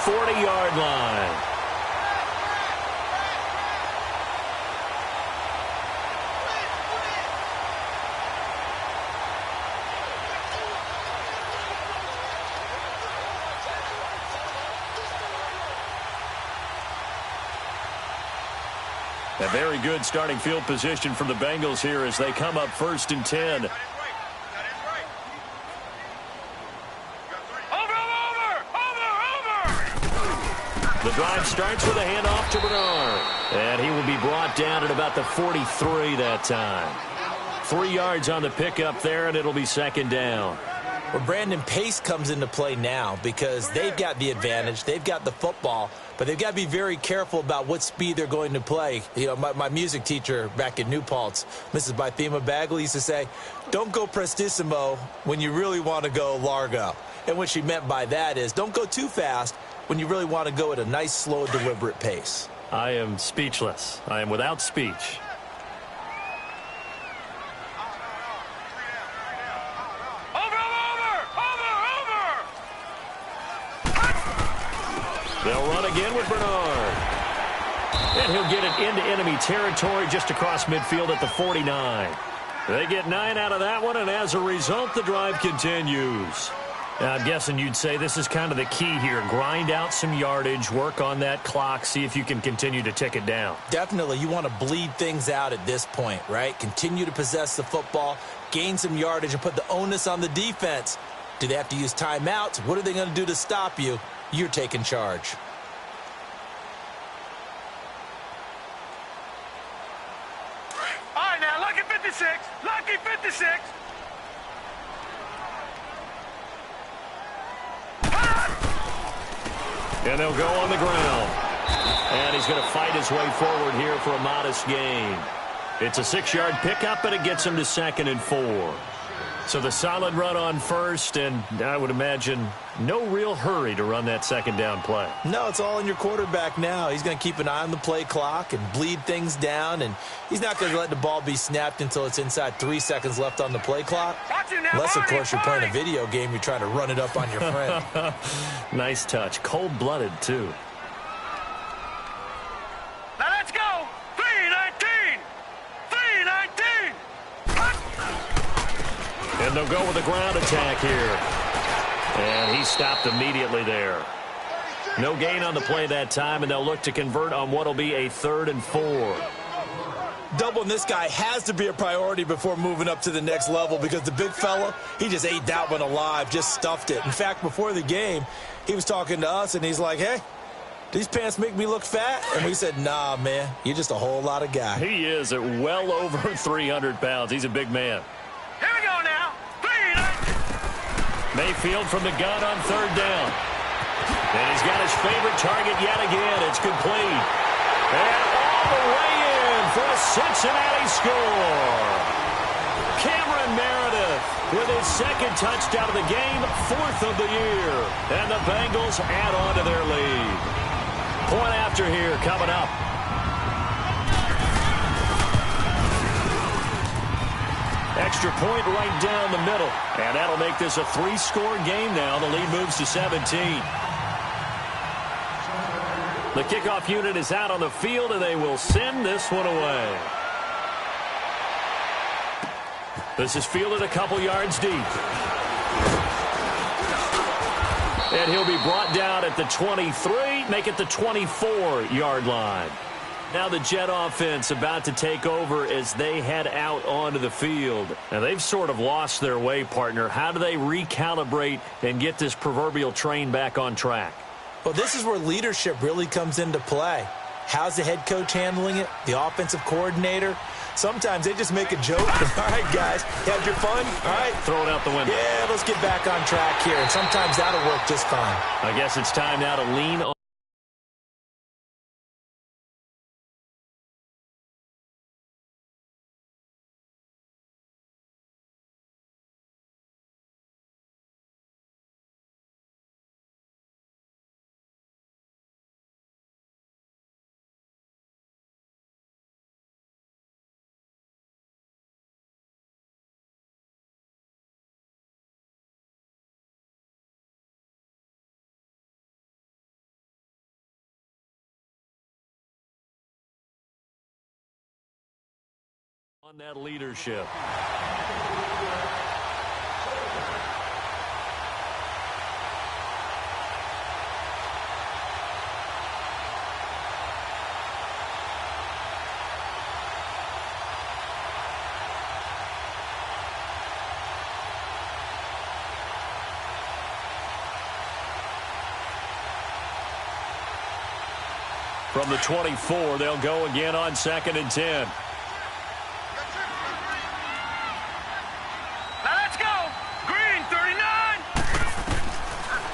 40-yard line. A very good starting field position from the Bengals here as they come up 1st and 10. The drive starts with a handoff to Bernard. And he will be brought down at about the 43 that time. 3 yards on the pickup there, and it'll be 2nd down. Well, Brandon, pace comes into play now because they've got the advantage. They've got the football, but they've got to be very careful about what speed they're going to play. You know, my music teacher back in New Paltz, Mrs. Bythema Bagley, used to say, don't go prestissimo when you really want to go largo. And what she meant by that is don't go too fast when you really want to go at a nice, slow, deliberate pace. I am speechless. I am without speech. They'll run again with Bernard. And he'll get it into enemy territory just across midfield at the 49. They get 9 out of that one, and as a result, the drive continues. Now, I'm guessing you'd say this is kind of the key here. Grind out some yardage, work on that clock, see if you can continue to tick it down. Definitely. You want to bleed things out at this point, right? Continue to possess the football, gain some yardage, and put the onus on the defense. Do they have to use timeouts? What are they going to do to stop you? You're taking charge. All right, now, lucky 56. Lucky 56. And they'll go on the ground. And he's going to fight his way forward here for a modest gain. It's a 6-yard pickup, and it gets him to 2nd and 4. So the solid run on first, and I would imagine no real hurry to run that 2nd down play. No, it's all in your quarterback now. He's going to keep an eye on the play clock and bleed things down, and he's not going to let the ball be snapped until it's inside 3 seconds left on the play clock. Unless, of course, you're playing a video game, you're trying to run it up on your friend. Nice touch. Cold-blooded, too. Now let's go. 3-19. 3-19. And they'll go with a ground attack here. And he stopped immediately there. No gain on the play that time, and they'll look to convert on what will be a 3rd and 4. Doubling this guy has to be a priority before moving up to the next level because the big fella, he just ate that one alive, just stuffed it. In fact, before the game, he was talking to us, and he's like, hey, these pants make me look fat? And we said, nah, man, you're just a whole lot of guy. He is at well over 300 pounds. He's a big man. Here we go now. 3-19. Mayfield from the gun on 3rd down. And he's got his favorite target yet again. It's complete. And all the way in for a Cincinnati score. Cameron Meredith with his 2nd touchdown of the game, 4th of the year. And the Bengals add on to their lead. Point after here coming up. Extra point right down the middle. And that'll make this a 3-score game now. The lead moves to 17. The kickoff unit is out on the field, and they will send this one away. This is fielded a couple yards deep. And he'll be brought down at the 23, make it the 24-yard line. Now the Jet offense about to take over as they head out onto the field. Now they've sort of lost their way, partner. How do they recalibrate and get this proverbial train back on track? Well, this is where leadership really comes into play. How's the head coach handling it? The offensive coordinator? Sometimes they just make a joke. All right, guys, had your fun? All right. Throw it out the window. Yeah, let's get back on track here. And sometimes that'll work just fine. I guess it's time now to lean on. On that leadership. From the 24, they'll go again on 2nd and 10.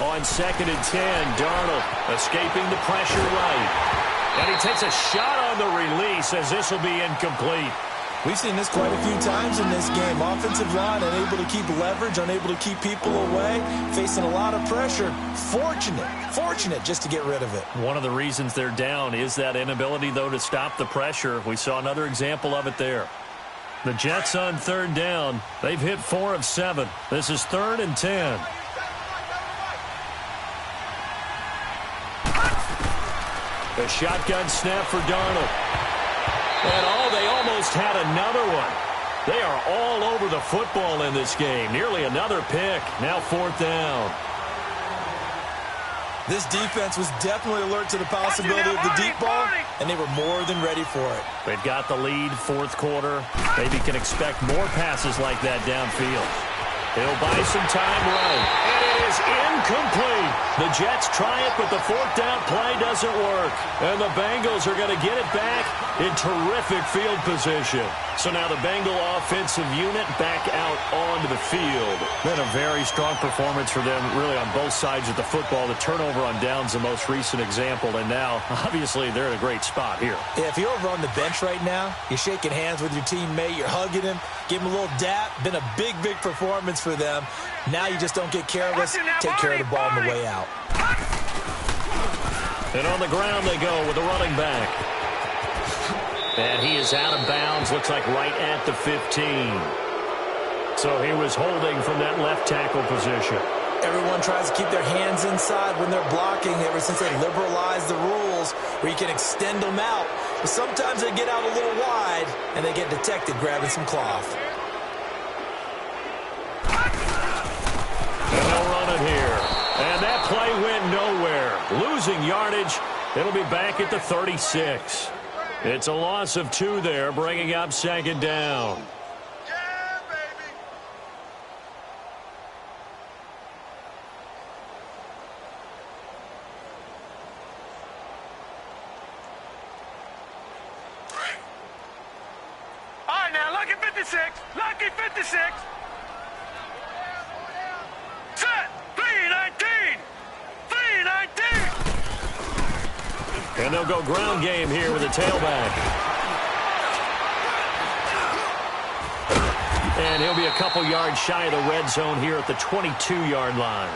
On 2nd and 10, Darnold escaping the pressure right. And he takes a shot on the release as this will be incomplete. We've seen this quite a few times in this game. Offensive line unable to keep leverage, unable to keep people away, facing a lot of pressure. Fortunate just to get rid of it. One of the reasons they're down is that inability, though, to stop the pressure. We saw another example of it there. The Jets on 3rd down. They've hit 4 of 7. This is 3rd and 10. The shotgun snap for Darnold. And they almost had another one. They are all over the football in this game. Nearly another pick. Now 4th down. This defense was definitely alert to the possibility of the deep ball, and they were more than ready for it. They've got the lead, 4th quarter. Maybe can expect more passes like that downfield. He'll buy some time right. And it is incomplete. The Jets try it, but the 4th down play doesn't work. And the Bengals are going to get it back in terrific field position. So now the Bengal offensive unit back out onto the field. Been a very strong performance for them, really, on both sides of the football. The turnover on downs, the most recent example. And now, obviously, they're in a great spot here. Yeah, if you're over on the bench right now, you're shaking hands with your teammate, you're hugging him, give him a little dap. Been a big performance for them. Now you just don't get careless. Take care of the ball on the way out. And on the ground they go with the running back. And he is out of bounds, looks like right at the 15. So he was holding from that left tackle position. Everyone tries to keep their hands inside when they're blocking ever since they liberalized the rules where you can extend them out. But sometimes they get out a little wide and they get detected grabbing some cloth. And they'll run it here. And that play went nowhere. Losing yardage. It'll be back at the 36. It's a loss of 2 there, bringing up 2nd down. Yeah, baby. All right, now, lucky 56. Lucky 56. Set. 319. 319. And they'll go ground game here with a tailback. And he'll be a couple yards shy of the red zone here at the 22-yard line.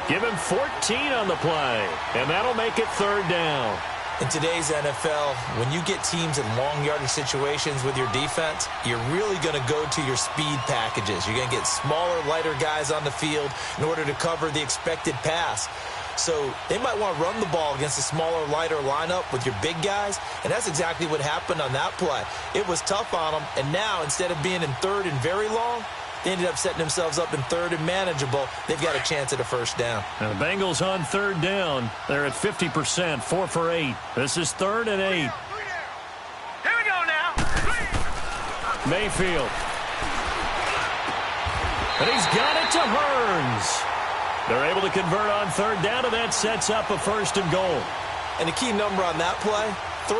Give him 14 on the play, and that'll make it 3rd down. In today's NFL, when you get teams in long yardage situations with your defense, you're really going to go to your speed packages. You're going to get smaller, lighter guys on the field in order to cover the expected pass. So they might want to run the ball against a smaller, lighter lineup with your big guys, and that's exactly what happened on that play. It was tough on them, and now instead of being in 3rd and very long, they ended up setting themselves up in 3rd and manageable. They've got a chance at a 1st down. Now the Bengals on 3rd down. They're at 50%, 4 for 8. This is 3rd and 8. Here we go now. Mayfield. And he's got it to Hearns. They're able to convert on 3rd down, and that sets up a 1st and goal. And the key number on that play, 3.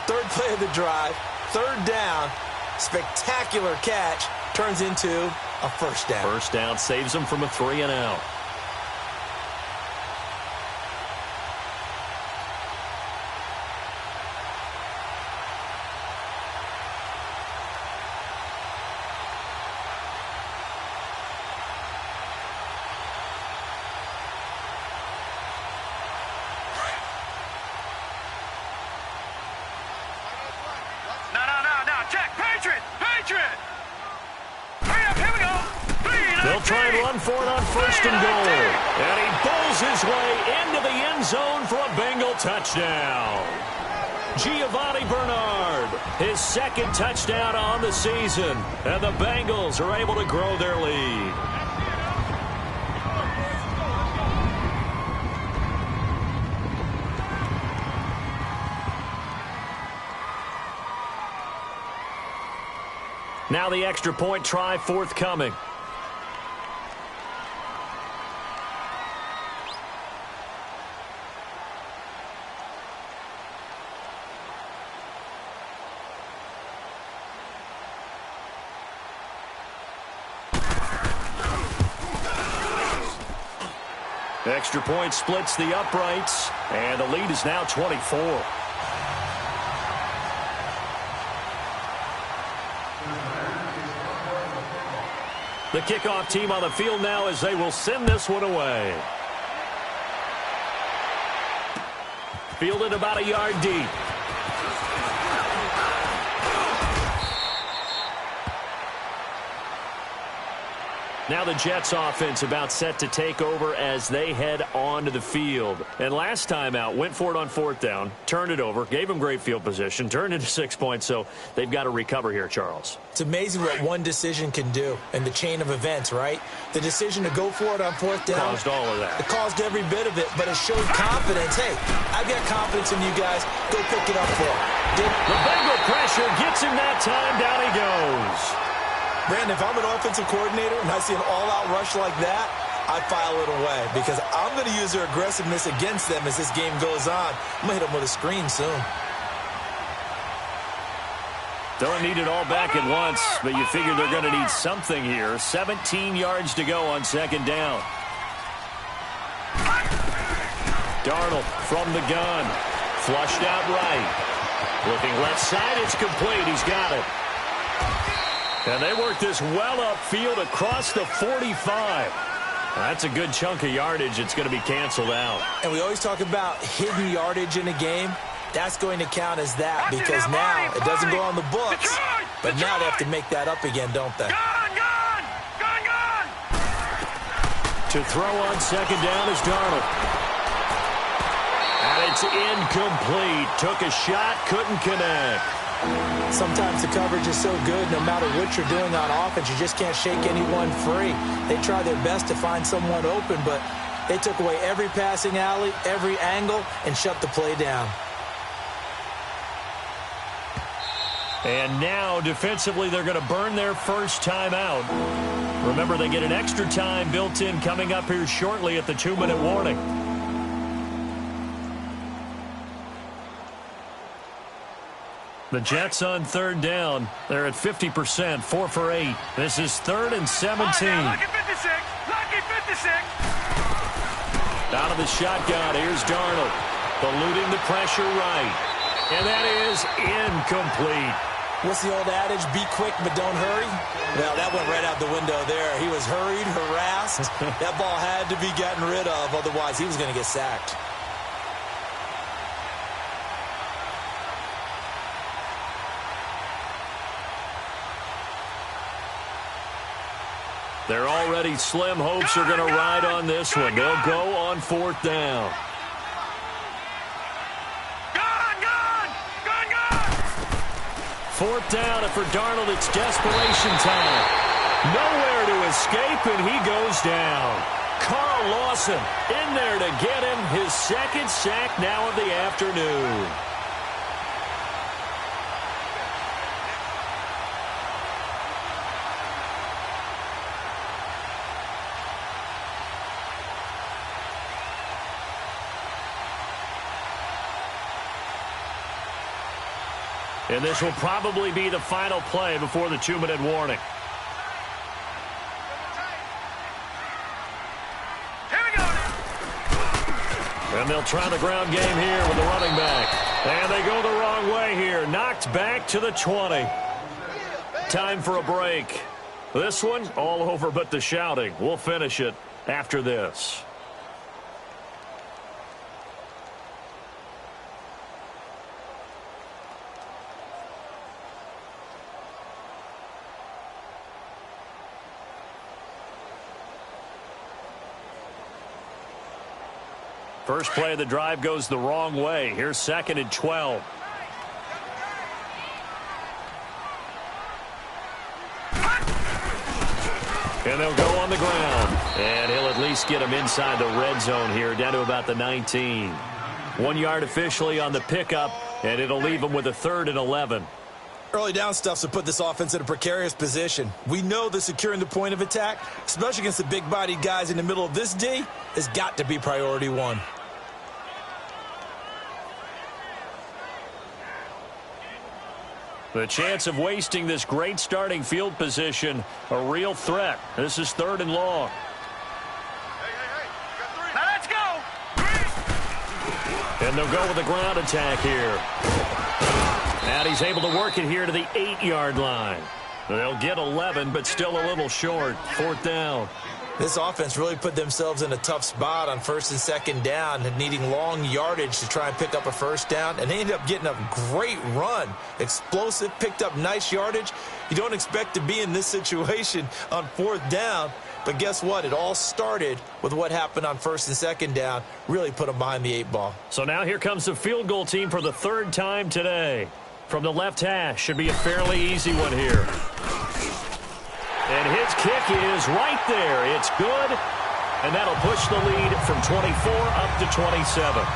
3rd play of the drive, 3rd down, spectacular catch, turns into a 1st down. 1st down saves them from a 3 and out. Try and run for it on 1st and goal. And he bowls his way into the end zone for a Bengal touchdown. Giovanni Bernard, his second touchdown on the season. And the Bengals are able to grow their lead. Now the extra point try forthcoming. Extra point splits the uprights, and the lead is now 24. The kickoff team on the field now as they will send this one away. Fielded about a yard deep. Now the Jets offense about set to take over as they head onto the field. And last time out, went for it on fourth down, turned it over, gave them great field position, turned into 6 points, so they've got to recover here, Charles. It's amazing what one decision can do in the chain of events, right? The decision to go for it on fourth down. Caused all of that. It caused every bit of it, but it showed confidence. Hey, I've got confidence in you guys. Go pick it up for him. The Bengal pressure gets him that time. Down he goes. Brandon, if I'm an offensive coordinator and I see an all-out rush like that, I file it away because I'm going to use their aggressiveness against them as this game goes on. I'm going to hit them with a screen soon. Don't need it all back at once, but you figure they're going to need something here. 17 yards to go on second down. Darnold from the gun. Flushed out right. Looking left side, it's complete. He's got it. And they work this well upfield across the 45. That's a good chunk of yardage. It's going to be canceled out. And we always talk about hidden yardage in a game. That's going to count as that because now it doesn't go on the books. But now they have to make that up again, don't they? Gone! To throw on second down is Darnold. And it's incomplete. Took a shot, couldn't connect. Sometimes the coverage is so good, no matter what you're doing on offense, you just can't shake anyone free. They try their best to find someone open, but they took away every passing alley, every angle, and shut the play down. And now, defensively, they're going to burn their first time out. Remember, they get an extra time built in coming up here shortly at the 2-minute warning. The Jets on third down. They're at 50%, 4 for 8. This is 3rd and 17. Lucky 56. Lucky 56. Out of the shotgun, here's Darnold. Eluding the pressure right. And that is incomplete. What's the old adage? Be quick, but don't hurry? Well, that went right out the window there. He was hurried, harassed. That ball had to be gotten rid of, otherwise he was going to get sacked. They're already slim hopes are going to ride on this one. They'll go on fourth down. Fourth down, and for Darnold, it's desperation time. Nowhere to escape, and he goes down. Carl Lawson in there to get him his second sack now of the afternoon. And this will probably be the final play before the 2-minute warning. Here we go. And they'll try the ground game here with the running back. And they go the wrong way here. Knocked back to the 20. Time for a break. This one, all over but the shouting. We'll finish it after this. First play of the drive goes the wrong way. Here's 2nd and 12. And they'll go on the ground. And he'll at least get him inside the red zone here, down to about the 19. 1 yard officially on the pickup, and it'll leave him with a 3rd and 11. Early down stuff's to put this offense in a precarious position. We know that securing the point of attack, especially against the big-bodied guys in the middle of this D, has got to be priority one. The chance of wasting this great starting field position, a real threat. This is 3rd and long. Now let's go. And they'll go with a ground attack here. And he's able to work it here to the 8-yard line. They'll get 11, but still a little short. 4th down. This offense really put themselves in a tough spot on 1st and 2nd down, needing long yardage to try and pick up a 1st down, and they ended up getting a great run. Explosive, picked up nice yardage. You don't expect to be in this situation on 4th down, but guess what? It all started with what happened on 1st and 2nd down. Really put them behind the 8 ball. So now here comes the field goal team for the 3rd time today. From the left hash, should be a fairly easy one here. And his kick is right there. It's good. And that'll push the lead from 24 up to 27.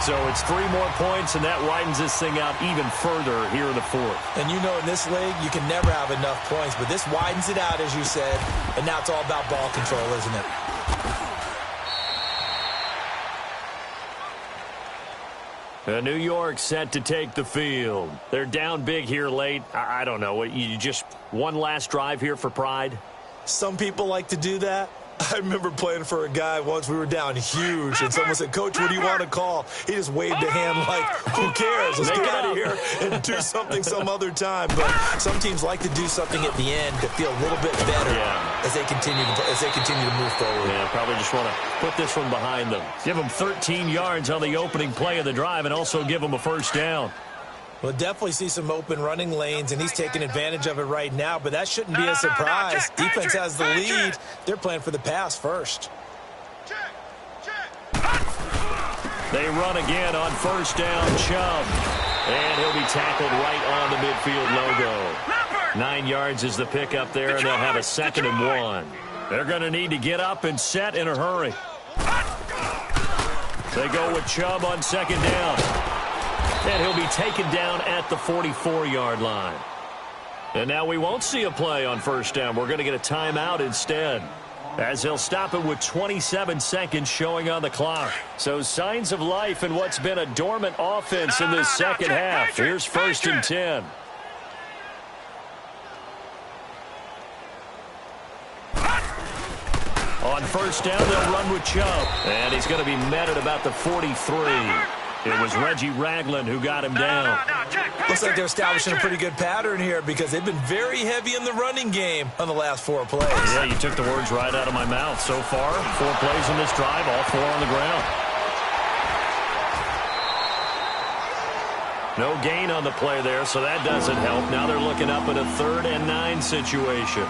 So it's 3 more points, and that widens this thing out even further here in the 4th. And you know in this league, you can never have enough points, but this widens it out, as you said. And now it's all about ball control, isn't it? New York set to take the field. They're down big here late. I don't know. You just one last drive here for pride? Some people like to do that. I remember playing for a guy once. We were down huge, and someone said, "Coach, what do you want to call?" He just waved a hand like, "Who cares? Let's get out of here and do something some other time." But some teams like to do something at the end to feel a little bit better as they continue to move forward. Yeah, probably just want to put this one behind them. Give them 13 yards on the opening play of the drive, and also give them a 1st down. We'll definitely see some open running lanes, and he's taking advantage of it right now, but that shouldn't be a surprise. Defense has the lead. They're playing for the pass first. They run again on 1st down, Chubb. And he'll be tackled right on the midfield logo. 9 yards is the pickup there, and they'll have a 2nd and 1. They're going to need to get up and set in a hurry. They go with Chubb on 2nd down. And he'll be taken down at the 44-yard line. And now we won't see a play on 1st down. We're going to get a timeout instead, as they'll stop it with 27 seconds showing on the clock. So signs of life in what's been a dormant offense in this second half. Here's 1st and 10. On 1st down, they'll run with Chubb. And he's going to be met at about the 43. It was Reggie Ragland who got him down. Looks like they're establishing a pretty good pattern here because they've been very heavy in the running game on the last 4 plays. Yeah, you took the words right out of my mouth. So far, 4 plays in this drive, all 4 on the ground. No gain on the play there, so that doesn't help. Now they're looking up at a 3rd and 9 situation.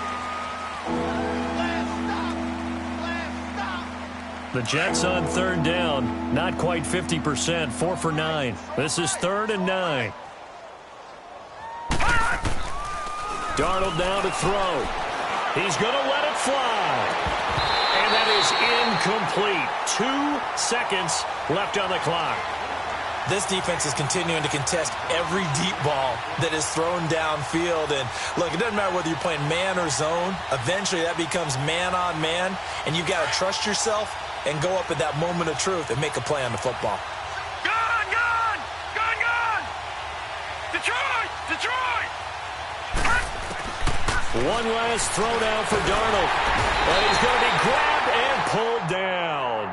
The Jets on 3rd down, not quite 50%, 4 for 9. This is 3rd and 9. Darnold down to throw. He's going to let it fly. And that is incomplete. 2 seconds left on the clock. This defense is continuing to contest every deep ball that is thrown downfield. And, look, it doesn't matter whether you're playing man or zone. Eventually, that becomes man-on-man, and you've got to trust yourself and go up at that moment of truth and make a play on the football. Gone! Detroit! One last throw down for Darnold. And he's going to be grabbed and pulled down.